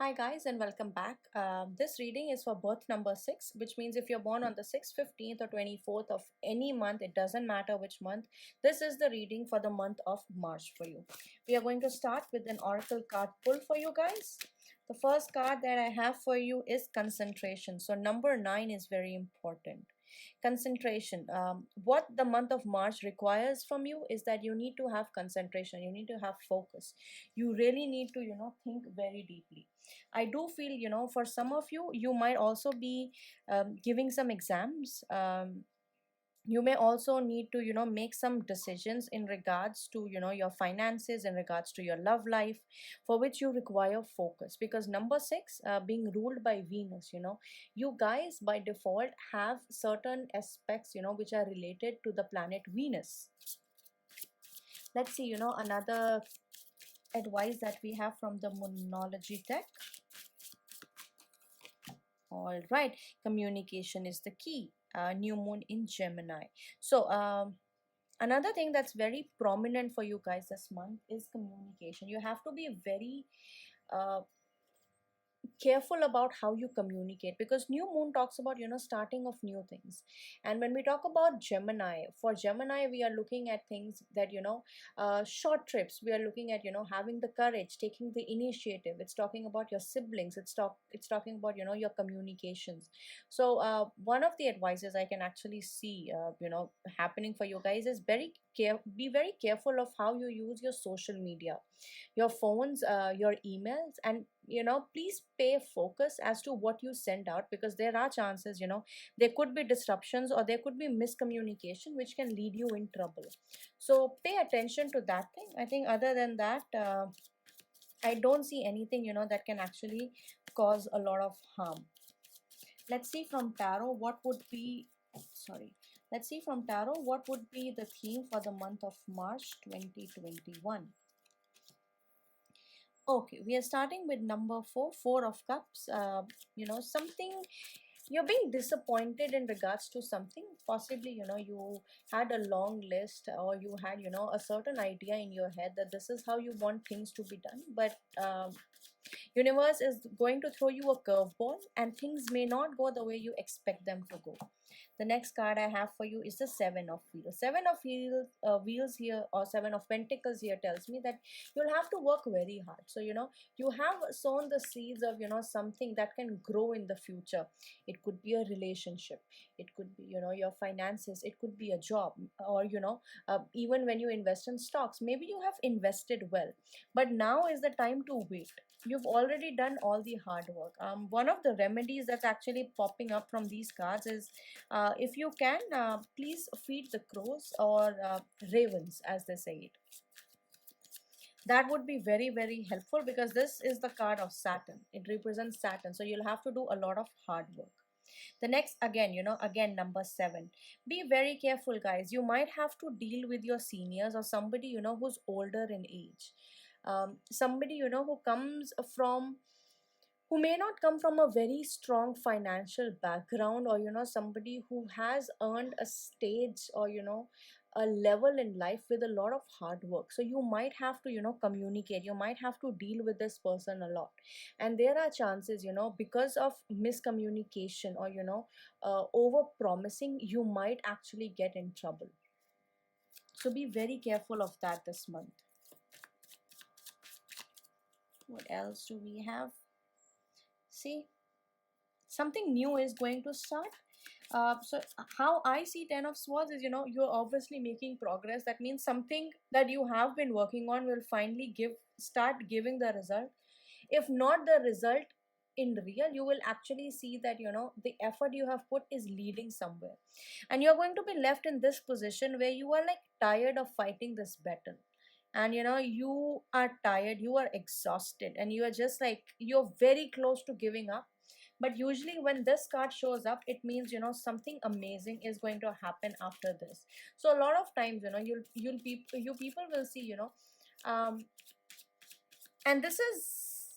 Hi guys and welcome back. This reading is for birth number 6, which means if you're born on the 6th, 15th or 24th of any month, it doesn't matter which month. This is the reading for the month of March for you. We are going to start with an oracle card pull for you guys. The first card that I have for you is concentration. So number 9 is very important. Concentration. What the month of March requires from you is that you need to have concentration. You need to have focus. You really need to think very deeply. I do feel, for some of you, you might also be giving some exams. You may also need to make some decisions in regards to your finances, in regards to your love life, for which you require focus, because number 6 being ruled by Venus, you guys by default have certain aspects which are related to the planet Venus. Let's see another advice that we have from the Moonology deck. All right, communication is the key. New moon in Gemini. So another thing that's very prominent for you guys this month is communication. You have to be very uh, careful about how you communicate, because new moon talks about starting of new things. And when we talk about Gemini, for Gemini we are looking at things that short trips. We are looking at having the courage, taking the initiative. It's talking about your siblings. It's talking about your communications. So one of the advices I can actually see happening for you guys is be very careful of how you use your social media, your phones, your emails, and please pay focus as to what you send out, because there are chances there could be disruptions or there could be miscommunication which can lead you in trouble. So pay attention to that thing. I think other than that, I don't see anything that can actually cause a lot of harm. Let's see from tarot what would be, sorry, let's see from tarot what would be the theme for the month of March 2021. Okay, we are starting with number 4, Four of Cups. Something, you're being disappointed in regards to something. Possibly, you had a long list, or you had, a certain idea in your head that this is how you want things to be done. But universe is going to throw you a curveball, and things may not go the way you expect them to go. The next card I have for you is the Seven of Wheels. Seven of wheels here, or Seven of Pentacles here, tells me that you'll have to work very hard. So you have sown the seeds of something that can grow in the future. It could be a relationship, it could be your finances, it could be a job, or even when you invest in stocks, maybe you have invested well, but now is the time to wait. You've already done all the hard work. One of the remedies that's actually popping up from these cards is, if you can, please feed the crows, or ravens as they say it. That would be very, very helpful, because this is the card of Saturn. It represents Saturn, so you'll have to do a lot of hard work. The next, again number 7, be very careful guys. You might have to deal with your seniors, or somebody who's older in age. Somebody who may not come from a very strong financial background, or somebody who has earned a stage, or a level in life with a lot of hard work. So you might have to communicate. You might have to deal with this person a lot, and there are chances because of miscommunication, or over promising, you might actually get in trouble. So be very careful of that this month. What else do we have? See, something new is going to start. So how I see Ten of Swords is, you're obviously making progress. That means something that you have been working on will finally start giving the result. If not the result in real, you will actually see that the effort you have put is leading somewhere, and you're going to be left in this position where you are like tired of fighting this battle, and you are tired, you are exhausted, and you are just like, you're very close to giving up. But usually when this card shows up, it means something amazing is going to happen after this. So a lot of times you people will see um and this is,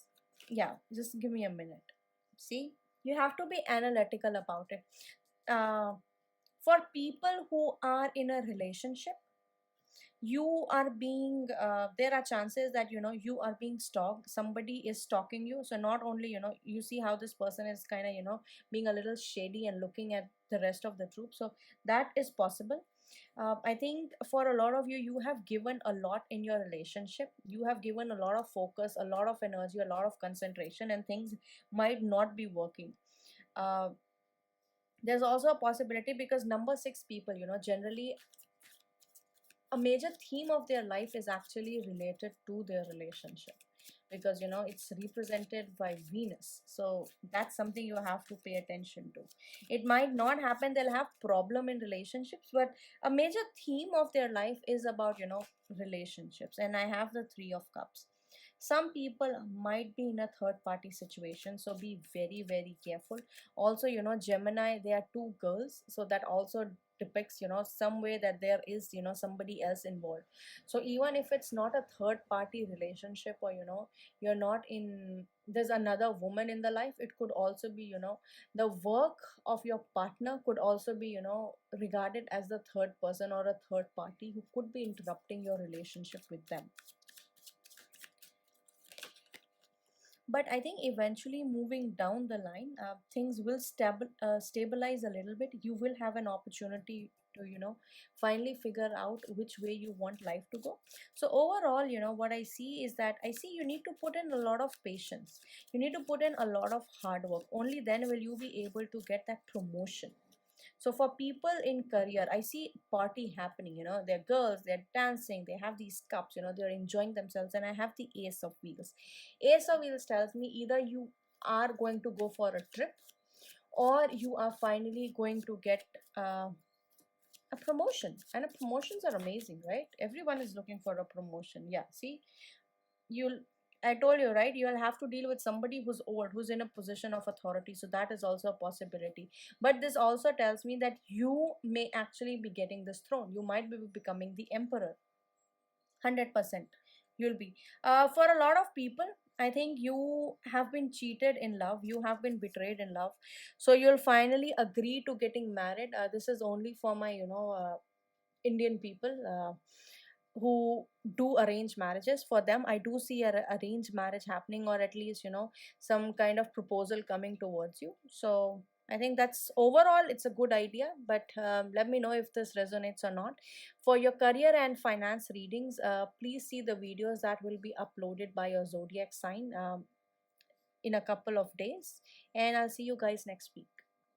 yeah, just give me a minute. See, you have to be analytical about it. uh, for people who are in a relationship, you are being there are chances that you are being stalked, somebody is stalking you. So not only you see how this person is kind of being a little shady and looking at the rest of the troop, so that is possible. I think for a lot of you, you have given a lot in your relationship, you have given a lot of focus, a lot of energy, a lot of concentration, and things might not be working. uh, there's also a possibility because number 6 people, generally a major theme of their life is actually related to their relationship, because it's represented by Venus. So that's something you have to pay attention to. It might not happen, they'll have problem in relationships, but a major theme of their life is about relationships. And I have the 3 of cups. Some people might be in a third party situation, so be very very careful. Also, Gemini, they are 2 girls, so that also depicts some way that there is somebody else involved. So even if it's not a third party relationship, or you're not in, there's another woman in the life, it could also be the work of your partner could also be regarded as the third person or a third party who could be interrupting your relationship with them. But I think eventually moving down the line, things will stabilize a little bit. You will have an opportunity to finally figure out which way you want life to go. So overall, what I see is that I see you need to put in a lot of patience, you need to put in a lot of hard work. Only then will you be able to get that promotion. So for people in career, I see party happening, they're girls, they're dancing, they have these cups, they're enjoying themselves. And I have the Ace of Wheels. Ace of Wheels tells me either you are going to go for a trip, or you are finally going to get uh, a promotion. And promotions are amazing, right? Everyone is looking for a promotion. Yeah, see, you'll, I told you, right, you'll have to deal with somebody who's old, who's in a position of authority, so that is also a possibility. But this also tells me that you may actually be getting this throne, you might be becoming the emperor. 100% you'll be. For a lot of people, I think you have been cheated in love, you have been betrayed in love, so you'll finally agree to getting married. This is only for my Indian people who do arrange marriages. For them, I do see a arranged marriage happening, or at least some kind of proposal coming towards you. So I think that's overall it's a good idea. But let me know if this resonates or not. For your career and finance readings, please see the videos that will be uploaded by your zodiac sign in a couple of days, and I'll see you guys next week.